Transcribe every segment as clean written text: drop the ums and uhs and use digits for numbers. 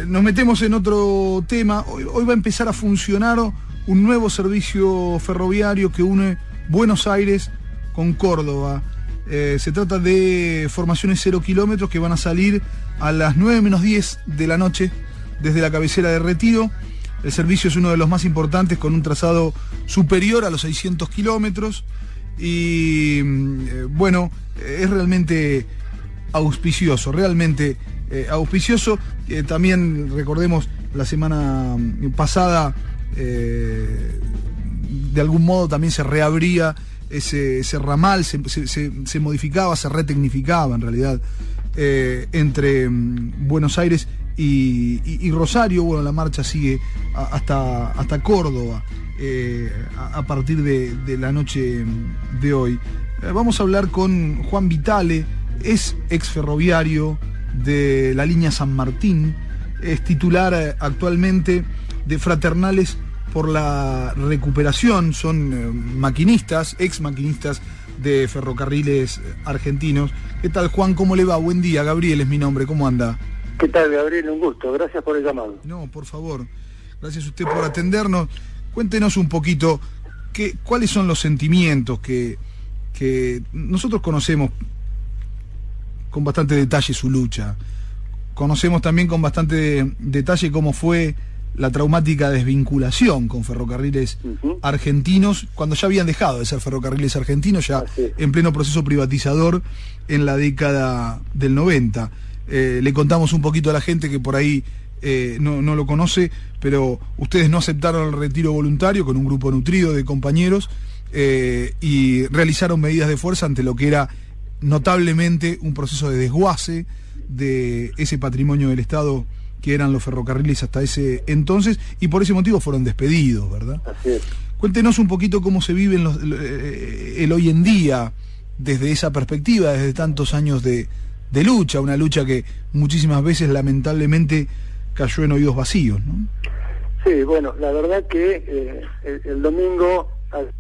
Nos metemos en otro tema. Hoy va a empezar a funcionar un nuevo servicio ferroviario que une Buenos Aires con Córdoba. Se trata de formaciones 0 kilómetros que van a salir a las 9 menos 10 de la noche desde la cabecera de Retiro. El servicio es uno de los más importantes, con un trazado superior a los 600 kilómetros. Y bueno, es realmente auspicioso, también recordemos la semana pasada, de algún modo también se reabría ese ramal, se modificaba, se retecnificaba en realidad, entre Buenos Aires y Rosario. Bueno, la marcha sigue hasta Córdoba a partir de la noche de hoy. Vamos a hablar con Juan Vitale, es ex ferroviario de la línea San Martín, es titular actualmente de Fraternales por la Recuperación, son maquinistas, ex maquinistas de ferrocarriles argentinos. ¿Qué tal, Juan? ¿Cómo le va? Buen día. Gabriel es mi nombre, ¿cómo anda? ¿Qué tal, Gabriel? Un gusto, gracias por el llamado. No, por favor, gracias a usted por atendernos. Cuéntenos un poquito cuáles son los sentimientos que nosotros conocemos con bastante detalle su lucha. Conocemos también con bastante detalle cómo fue la traumática desvinculación con ferrocarriles argentinos, cuando ya habían dejado de ser ferrocarriles argentinos, ya en pleno proceso privatizador en la década del 90. Le contamos un poquito a la gente que por ahí no lo conoce, pero ustedes no aceptaron el retiro voluntario con un grupo nutrido de compañeros y realizaron medidas de fuerza ante lo que era notablemente un proceso de desguace de ese patrimonio del Estado que eran los ferrocarriles hasta ese entonces, y por ese motivo fueron despedidos, ¿verdad? Así es. Cuéntenos un poquito cómo se vive el hoy en día desde esa perspectiva, desde tantos años de lucha, una lucha que muchísimas veces lamentablemente cayó en oídos vacíos, ¿no? Sí, bueno, la verdad que el domingo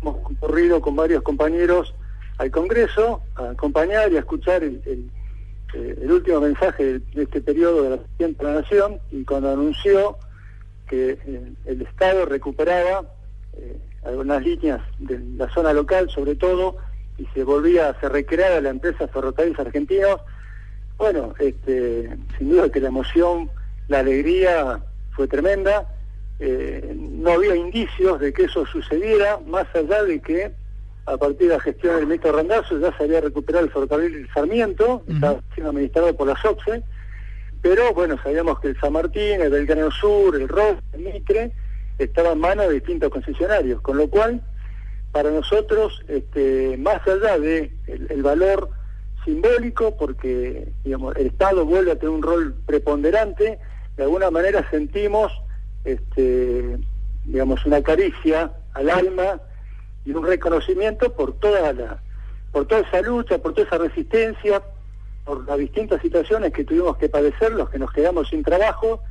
hemos concurrido con varios compañeros al Congreso a acompañar y a escuchar el último mensaje de este periodo de la Presidenta de la Nación, y cuando anunció que el Estado recuperaba algunas líneas de la zona local, sobre todo, y se recreaba la empresa Ferrocarriles Argentinos. Bueno, sin duda que la emoción, la alegría fue tremenda. No había indicios de que eso sucediera, más allá de que a partir de la gestión del ministro Randazzo ya se había recuperado el ferrocarril Sarmiento, estaba siendo administrado por la SOCSE, pero bueno, sabíamos que el San Martín, el Belgrano Sur, el ROC, el Mitre, estaban en manos de distintos concesionarios, con lo cual, para nosotros, más allá de el valor simbólico, porque digamos el Estado vuelve a tener un rol preponderante, de alguna manera sentimos digamos una caricia al alma y un reconocimiento por toda esa lucha, por toda esa resistencia, por las distintas situaciones que tuvimos que padecer, los que nos quedamos sin trabajo,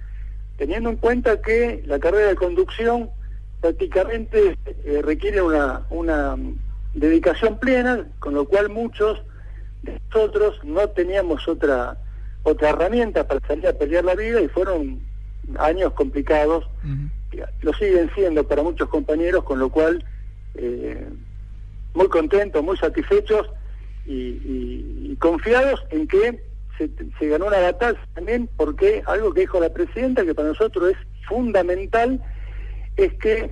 teniendo en cuenta que la carrera de conducción prácticamente requiere una dedicación plena, con lo cual muchos de nosotros no teníamos otra herramienta para salir a pelear la vida, y fueron años complicados, lo siguen siendo para muchos compañeros, con lo cual muy contentos, muy satisfechos y confiados en que se ganó una batalla también, porque algo que dijo la Presidenta, que para nosotros es fundamental, es que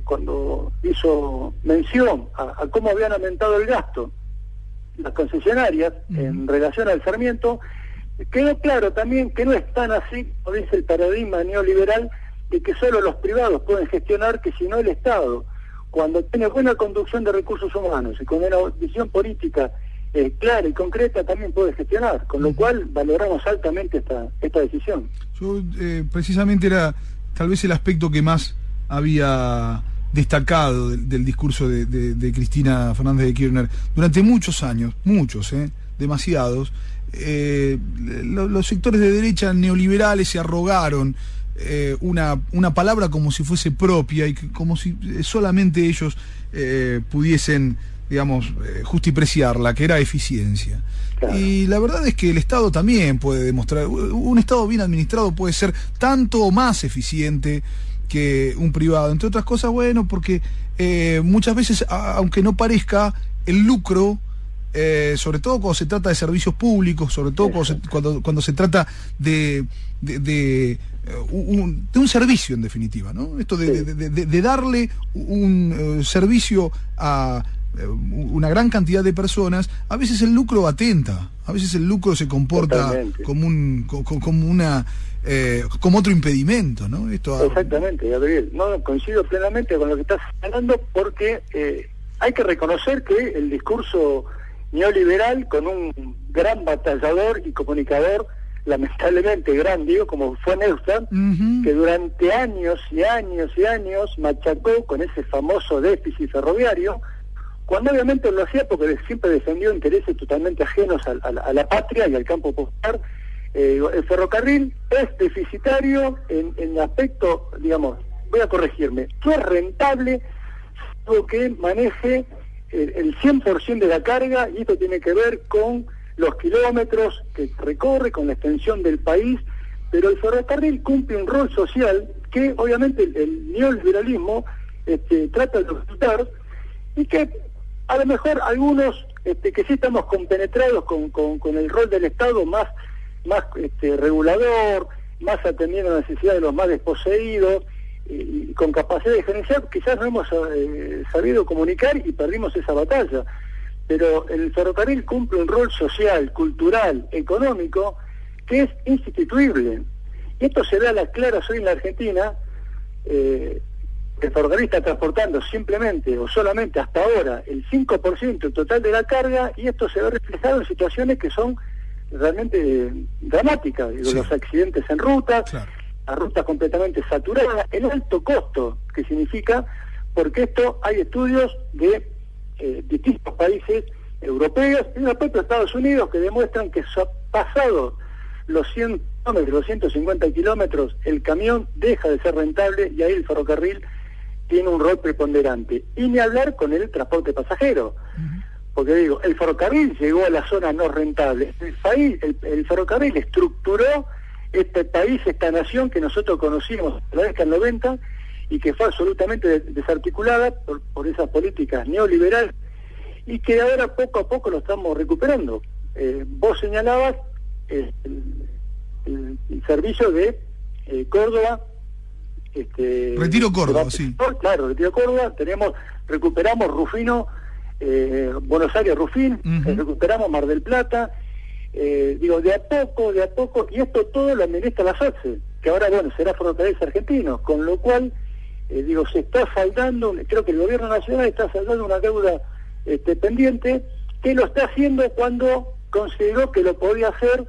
cuando hizo mención a cómo habían aumentado el gasto las concesionarias en relación al Sarmiento, quedó claro también que no es tan así, como dice el paradigma neoliberal, de que solo los privados pueden gestionar, que si no el Estado, cuando tiene buena conducción de recursos humanos y con una visión política clara y concreta, también puede gestionar, con lo cual valoramos altamente esta decisión. Yo precisamente era tal vez el aspecto que más había destacado del discurso de Cristina Fernández de Kirchner durante muchos años, demasiados. Los sectores de derecha neoliberales se arrogaron una palabra como si fuese propia y como si solamente ellos pudiesen digamos, justipreciarla, que era eficiencia. Claro. Y la verdad es que el Estado también puede demostrar, un Estado bien administrado puede ser tanto o más eficiente que un privado, entre otras cosas, bueno, porque muchas veces, aunque no parezca, el lucro, sobre todo cuando se trata de servicios públicos, sobre todo cuando se trata de un servicio, en definitiva, ¿no? Esto de darle un servicio a una gran cantidad de personas, a veces el lucro atenta, a veces el lucro se comporta como otro impedimento, ¿no? Exactamente, Gabriel. No, coincido plenamente con lo que estás hablando, porque hay que reconocer que el discurso neoliberal, con un gran batallador y comunicador, lamentablemente gran, digo, como fue Neustadt, que durante años y años y años machacó con ese famoso déficit ferroviario, cuando obviamente lo hacía porque siempre defendió intereses totalmente ajenos a la patria y al campo popular. El ferrocarril es deficitario en aspecto, digamos, voy a corregirme, no es rentable algo que maneje el 100% de la carga, y esto tiene que ver con los kilómetros que recorre, con la extensión del país, pero el ferrocarril cumple un rol social que obviamente el neoliberalismo trata de ocultar, y que a lo mejor algunos que sí estamos compenetrados con el rol del Estado más regulador, más atendiendo a la necesidad de los más desposeídos, y con capacidad de diferenciar, quizás no hemos sabido comunicar y perdimos esa batalla. Pero el ferrocarril cumple un rol social, cultural, económico, que es insustituible. Y esto se da a las claras hoy en la Argentina. El ferrocarril está transportando simplemente o solamente hasta ahora el 5% total de la carga, y esto se ve reflejado en situaciones que son realmente dramáticas. Digo, los accidentes en ruta, las rutas completamente saturadas, el alto costo que significa, porque esto hay estudios de distintos países europeos y los propios Estados Unidos que demuestran que pasado los 100 kilómetros, los 150 kilómetros, el camión deja de ser rentable, y ahí el ferrocarril tiene un rol preponderante. Y ni hablar con el transporte pasajero, porque digo, el ferrocarril llegó a la zona no rentable. El ferrocarril estructuró este país, esta nación que nosotros conocimos en la década del 90 y que fue absolutamente desarticulada por esas políticas neoliberales, y que ahora poco a poco lo estamos recuperando. Vos señalabas el servicio de Córdoba, Retiro Córdoba, sí. Claro, Retiro Córdoba, recuperamos Rufino, Buenos Aires Rufín, recuperamos Mar del Plata, digo, de a poco, y esto todo lo administra la SATSE, que ahora, bueno, será Ferrocarriles Argentinos, con lo cual, digo, se está saldando, creo que el gobierno nacional está saldando una deuda pendiente, que lo está haciendo cuando consideró que lo podía hacer.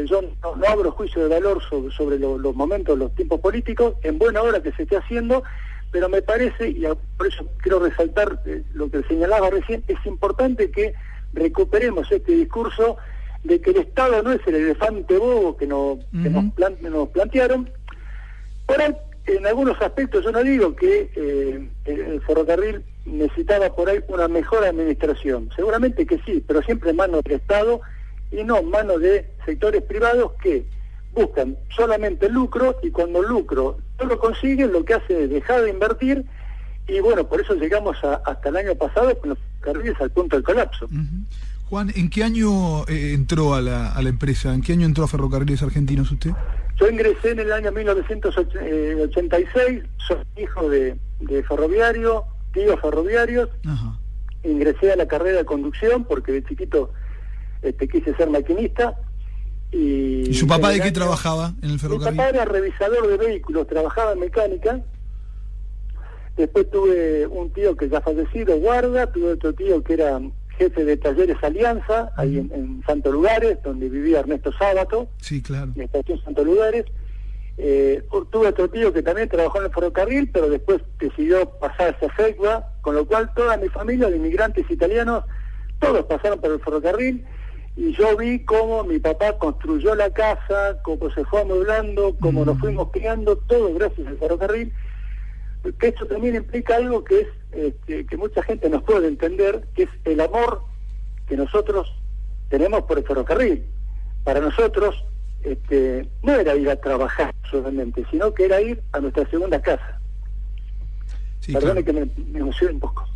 Yo no abro juicio de valor sobre los momentos, los tiempos políticos, en buena hora que se esté haciendo, pero me parece, y por eso quiero resaltar lo que señalaba recién, es importante que recuperemos este discurso de que el Estado no es el elefante bobo que nos plantearon. Por ahí, en algunos aspectos, yo no digo que el ferrocarril necesitaba por ahí una mejor administración, seguramente que sí, pero siempre en manos del Estado y no en manos de sectores privados que buscan solamente el lucro, y cuando el lucro no lo consiguen, lo que hace es dejar de invertir, y bueno, por eso llegamos hasta el año pasado con los ferrocarriles al punto del colapso. Juan, ¿en qué año entró a la empresa? ¿En qué año entró a Ferrocarriles Argentinos usted? Yo ingresé en el año 1986, soy hijo de ferroviario, tíos ferroviarios. Ingresé a la carrera de conducción porque de chiquito quise ser maquinista. ¿Y su papá de qué trabajaba en el ferrocarril? Mi papá era revisador de vehículos, trabajaba en mecánica. Después tuve un tío que ya fallecido, guarda, tuve otro tío que era jefe de talleres Alianza, ahí en Santo Lugares, donde vivía Ernesto Sábato. Sí, claro. En la estación Santo Lugares. Tuve otro tío que también trabajó en el ferrocarril, pero después decidió pasarse a Segua, con lo cual toda mi familia de inmigrantes italianos, todos pasaron por el ferrocarril, y yo vi cómo mi papá construyó la casa, cómo se fue amueblando, cómo nos fuimos criando, todo gracias al ferrocarril, que esto también implica algo que es que mucha gente nos puede entender, que es el amor que nosotros tenemos por el ferrocarril. Para nosotros no era ir a trabajar solamente, sino que era ir a nuestra segunda casa. Sí, Perdone claro. que me emocione un poco.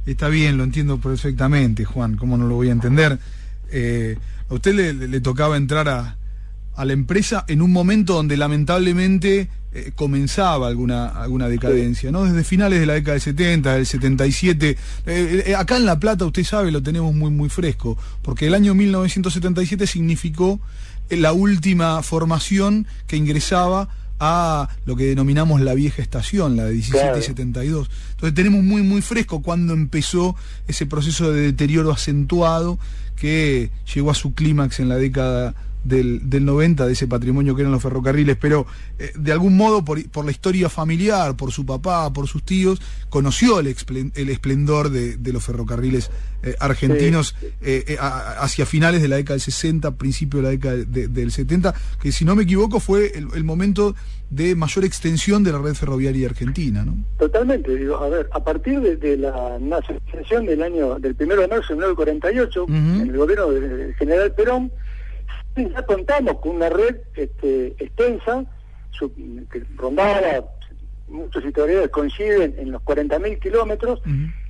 Está bien, lo entiendo perfectamente, Juan, ¿cómo no lo voy a entender? A usted le tocaba entrar a la empresa en un momento donde lamentablemente comenzaba alguna decadencia, ¿no? Desde finales de la década del 70, del 77. Acá en La Plata, usted sabe, lo tenemos muy, muy fresco, porque el año 1977 significó la última formación que ingresaba a lo que denominamos la vieja estación, la de 17 Claro. y 72. Entonces tenemos muy, muy fresco cuando empezó ese proceso de deterioro acentuado que llegó a su clímax en la década del 90, de ese patrimonio que eran los ferrocarriles, pero de algún modo por la historia familiar, por su papá, por sus tíos, conoció el esplendor de los ferrocarriles argentinos hacia finales de la década del 60, principio de la década del 70, que si no me equivoco fue el momento de mayor extensión de la red ferroviaria argentina, ¿no? Totalmente, digo, a ver, a partir de la nacionalización del 1 de marzo de 1948, en el gobierno del general Perón, ya contamos con una red extensa, que rondaba, muchos historiadores coinciden en los 40.000 kilómetros.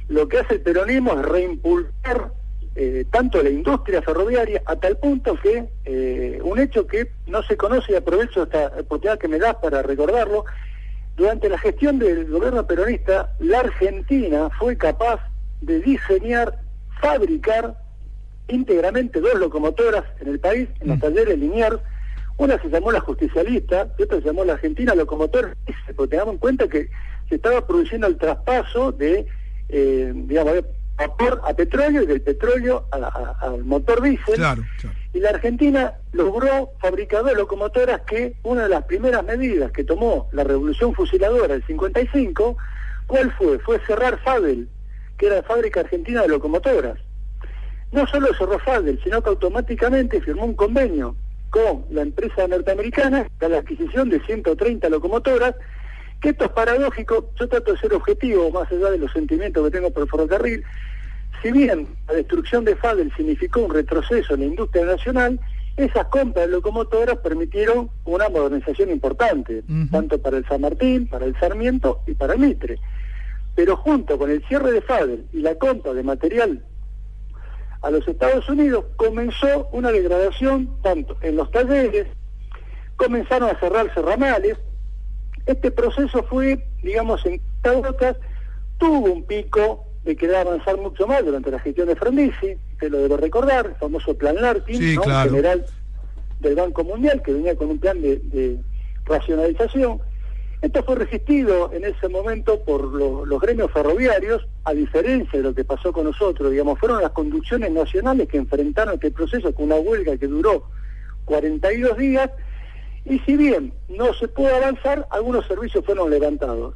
Lo que hace el peronismo es reimpulsar tanto la industria ferroviaria, a tal punto que un hecho que no se conoce, y aprovecho esta oportunidad que me das para recordarlo: durante la gestión del gobierno peronista, la Argentina fue capaz de diseñar, fabricar íntegramente 2 locomotoras en el país, en los talleres Liniers. Una se llamó la Justicialista y otra se llamó la Argentina Locomotora, porque tengamos en cuenta que se estaba produciendo el traspaso de vapor a petróleo y del petróleo al motor diésel. Claro, claro. Y la Argentina logró fabricar 2 locomotoras que una de las primeras medidas que tomó la revolución fusiladora del 55, ¿cuál fue? Fue cerrar Fadel, que era la fábrica argentina de locomotoras. No solo cerró Fadel, sino que automáticamente firmó un convenio con la empresa norteamericana para la adquisición de 130 locomotoras, que esto es paradójico. Yo trato de ser objetivo, más allá de los sentimientos que tengo por el ferrocarril. Si bien la destrucción de Fadel significó un retroceso en la industria nacional, esas compras de locomotoras permitieron una modernización importante, tanto para el San Martín, para el Sarmiento y para el Mitre. Pero junto con el cierre de Fadel y la compra de material a los Estados Unidos, comenzó una degradación tanto en los talleres, comenzaron a cerrarse ramales. Este proceso fue, digamos, en cuotas, tuvo un pico de querer avanzar mucho más durante la gestión de Frondizi, que lo debo recordar, el famoso plan Larkin, Sí, ¿no? claro. General del Banco Mundial, que venía con un plan de racionalización. Esto fue resistido en ese momento por los gremios ferroviarios, a diferencia de lo que pasó con nosotros. Digamos, fueron las conducciones nacionales que enfrentaron este proceso con una huelga que duró 42 días, y si bien no se pudo avanzar, algunos servicios fueron levantados.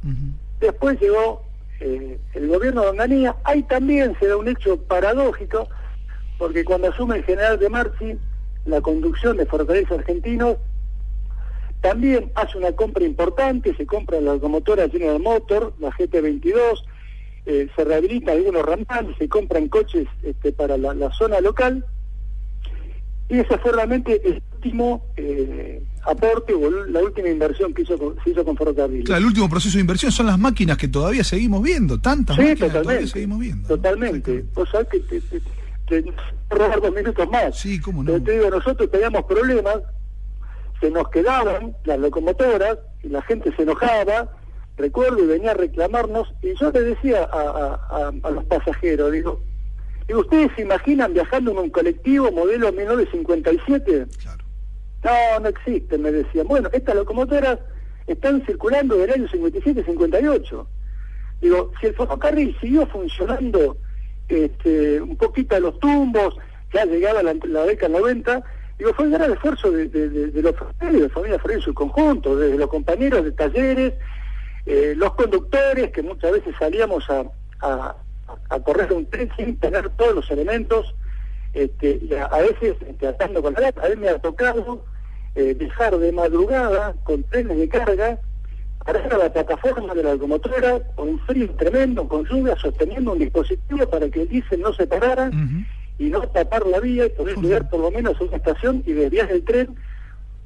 Después llegó el gobierno de Onganía. Ahí también se da un hecho paradójico, porque cuando asume el general de Marchi la conducción de Ferrocarriles Argentinos, también hace una compra importante, se compra la locomotora General Motors, la GT22, se rehabilita algunos ramales, se compran coches para la zona local, y ese fue realmente el último aporte o la última inversión que se hizo con Ferrocarriles. Claro, el último proceso de inversión son las máquinas que todavía seguimos viendo, tantas máquinas que todavía seguimos viendo. Totalmente. Vos sabés que te robar 2 minutos más. Sí, cómo no. Pero te digo, nosotros teníamos problemas, se nos quedaban las locomotoras, y la gente se enojaba, recuerdo, y venía a reclamarnos, y yo le decía a los pasajeros, digo, ¿ustedes se imaginan viajando en un colectivo modelo 1957? Claro. No existe, me decían. Bueno, estas locomotoras están circulando del año 57-58. Digo, si el ferrocarril siguió funcionando un poquito a los tumbos, ya llegaba la década 90, digo, fue el gran esfuerzo de los ferrocarriles, de la familia Ferrocarril en su conjunto, desde los compañeros de talleres, los conductores, que muchas veces salíamos a correr un tren sin tener todos los elementos, y a veces atando con la lata. A mí me ha tocado viajar de madrugada con trenes de carga pararon la plataforma de la locomotora con un frío tremendo, con lluvia, sosteniendo un dispositivo para que el diésel no se parara y no tapar la vía y poder llegar por lo menos a una estación y desviar el tren,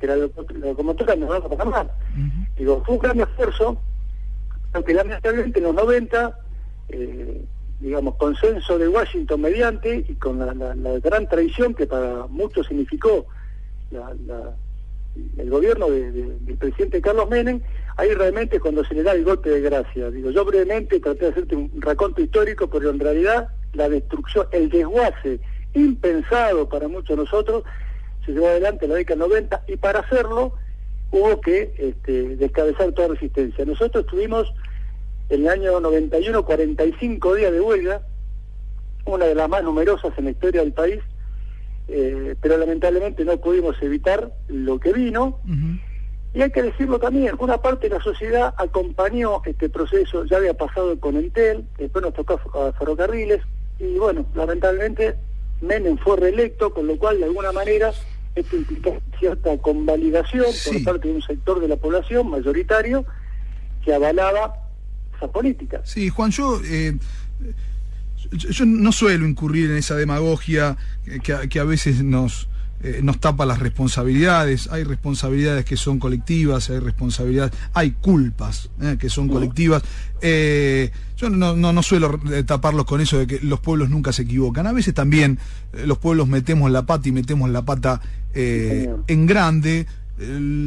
que la locomotora no va a Panamá. Digo, fue un gran esfuerzo, aunque lamentablemente en los 90, digamos, consenso de Washington mediante, y con la gran traición que para muchos significó el gobierno del presidente Carlos Menem, ahí realmente cuando se le da el golpe de gracia. Digo, yo brevemente traté de hacerte un raconto histórico, pero en realidad la destrucción, el desguace impensado para muchos de nosotros, se llevó adelante en la década 90, y para hacerlo hubo que descabezar toda resistencia. Nosotros tuvimos en el año 91 45 días de huelga, una de las más numerosas en la historia del país, pero lamentablemente no pudimos evitar lo que vino. Y hay que decirlo también, una parte de la sociedad acompañó este proceso, ya había pasado con Entel, después nos tocó a Ferrocarriles, y bueno, lamentablemente Menem fue reelecto, con lo cual de alguna manera esto implica cierta convalidación por parte de un sector de la población mayoritario que avalaba esa política. Sí, Juan, yo no suelo incurrir en esa demagogia que a veces nos tapa las responsabilidades. Hay responsabilidades que son colectivas, hay culpas que son colectivas. Yo no suelo taparlos con eso de que los pueblos nunca se equivocan. A veces también los pueblos metemos la pata, y metemos la pata en grande.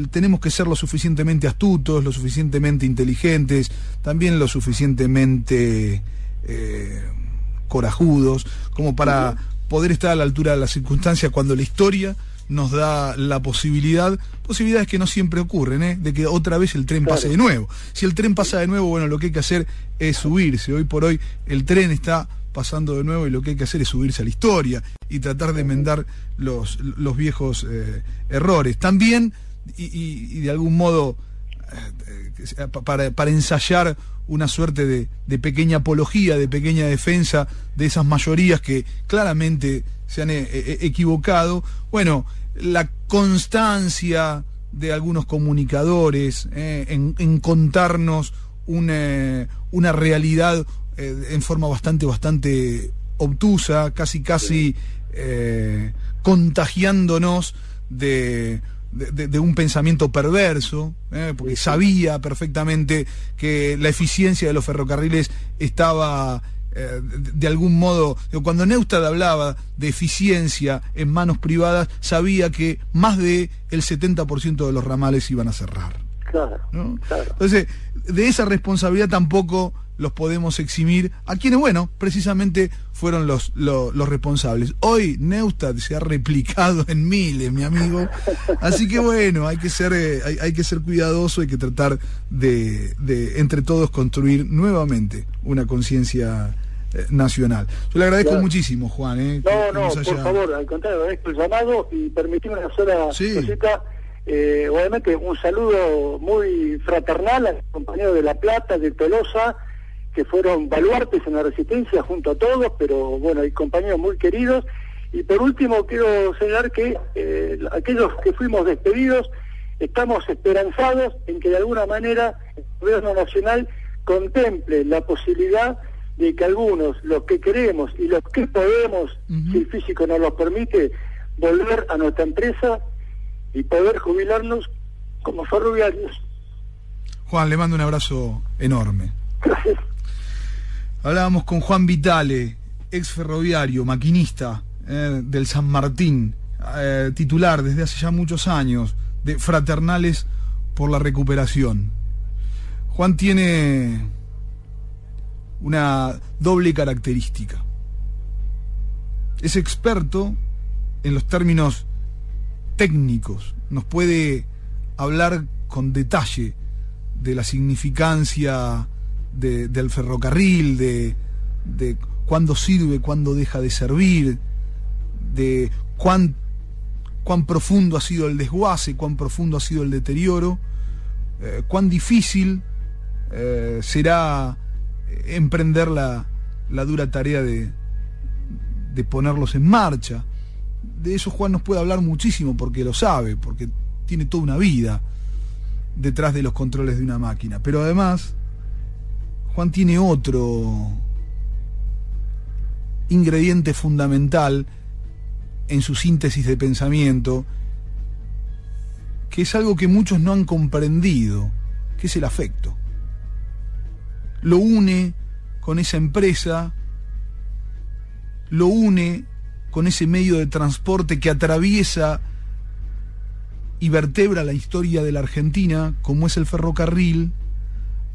Tenemos que ser lo suficientemente astutos, lo suficientemente inteligentes, también lo suficientemente corajudos, como para poder estar a la altura de las circunstancias cuando la historia nos da la posibilidades que no siempre ocurren, de que otra vez el tren pase de nuevo. Si el tren pasa de nuevo, bueno, lo que hay que hacer es subirse. Hoy por hoy el tren está pasando de nuevo y lo que hay que hacer es subirse a la historia y tratar de enmendar los viejos errores. También, y de algún modo, para ensayar una suerte de pequeña apología, de pequeña defensa de esas mayorías que claramente se han equivocado. Bueno, la constancia de algunos comunicadores en contarnos una realidad en forma bastante obtusa, casi contagiándonos de un pensamiento perverso, porque sabía perfectamente que la eficiencia de los ferrocarriles estaba de algún modo, cuando Neustadt hablaba de eficiencia en manos privadas, sabía que más del 70% de los ramales iban a cerrar. Claro, ¿no? Claro. Entonces, de esa responsabilidad tampoco los podemos eximir a quienes, bueno, precisamente fueron los responsables. Hoy Neustadt se ha replicado en miles, mi amigo, así que bueno, hay que ser cuidadoso, hay que tratar de entre todos construir nuevamente una conciencia nacional. Yo le agradezco muchísimo, Juan. Por favor, al contrario, agradezco el llamado y permitime una sola cosita. Obviamente un saludo muy fraternal a los compañeros de La Plata, de Tolosa, que fueron baluartes en la resistencia junto a todos, pero bueno, hay compañeros muy queridos. Y por último quiero señalar que aquellos que fuimos despedidos estamos esperanzados en que de alguna manera el gobierno nacional contemple la posibilidad de que algunos, los que queremos y los que podemos, si el físico nos lo permite, volver a nuestra empresa y poder jubilarnos como ferroviarios. Juan, le mando un abrazo enorme. Gracias. Hablábamos con Juan Vitale, ex ferroviario, maquinista del San Martín, titular desde hace ya muchos años de Fraternales por la Recuperación. Juan tiene una doble característica. Es experto en los términos técnicos, nos puede hablar con detalle de la significancia del ferrocarril, de cuándo sirve, cuándo deja de servir, de cuán profundo ha sido el desguace, cuán profundo ha sido el deterioro, cuán difícil será emprender la dura tarea de ponerlos en marcha. De eso Juan nos puede hablar muchísimo, porque lo sabe, porque tiene toda una vida detrás de los controles de una máquina. Pero además, Juan tiene otro ingrediente fundamental en su síntesis de pensamiento, que es algo que muchos no han comprendido, que es el afecto. Lo une con esa empresa, lo une con ese medio de transporte que atraviesa y vertebra la historia de la Argentina, como es el ferrocarril,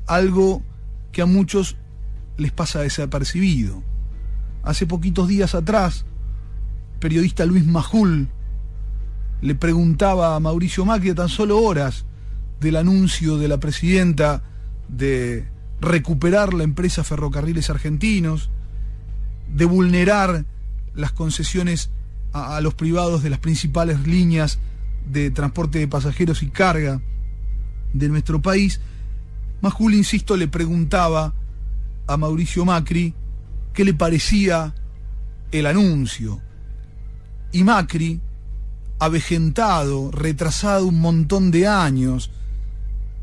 algo que a muchos les pasa desapercibido. Hace poquitos días atrás, el periodista Luis Majul le preguntaba a Mauricio Macri, a tan solo horas del anuncio de la presidenta de recuperar la empresa Ferrocarriles Argentinos, de vulnerar las concesiones a los privados de las principales líneas de transporte de pasajeros y carga de nuestro país. Majul, insisto, le preguntaba a Mauricio Macri qué le parecía el anuncio. Y Macri, avejentado, retrasado un montón de años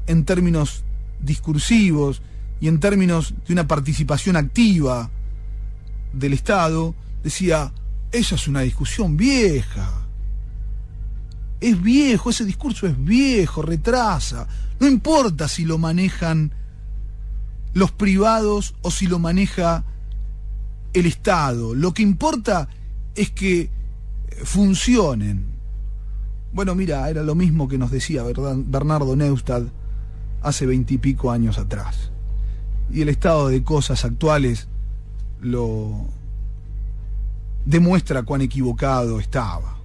en términos discursivos y en términos de una participación activa del Estado, decía: esa es una discusión vieja. Es viejo, ese discurso es viejo, retrasa. No importa si lo manejan los privados o si lo maneja el Estado. Lo que importa es que funcionen. Bueno, mira, era lo mismo que nos decía Bernardo Neustadt hace 20 y pico años atrás. Y el estado de cosas actuales lo demuestra cuán equivocado estaba,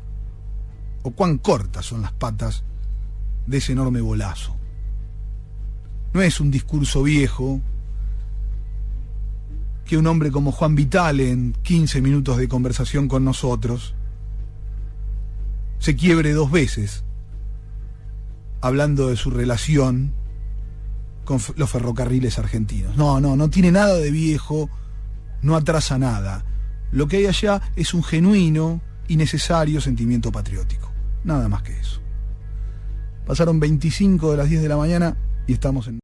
o cuán cortas son las patas de ese enorme bolazo. No es un discurso viejo que un hombre como Juan Vitale, en 15 minutos de conversación con nosotros, se quiebre 2 veces hablando de su relación con los ferrocarriles argentinos. No tiene nada de viejo, no atrasa nada. Lo que hay allá es un genuino y necesario sentimiento patriótico. Nada más que eso. Pasaron 25 de las 10 de la mañana y estamos en...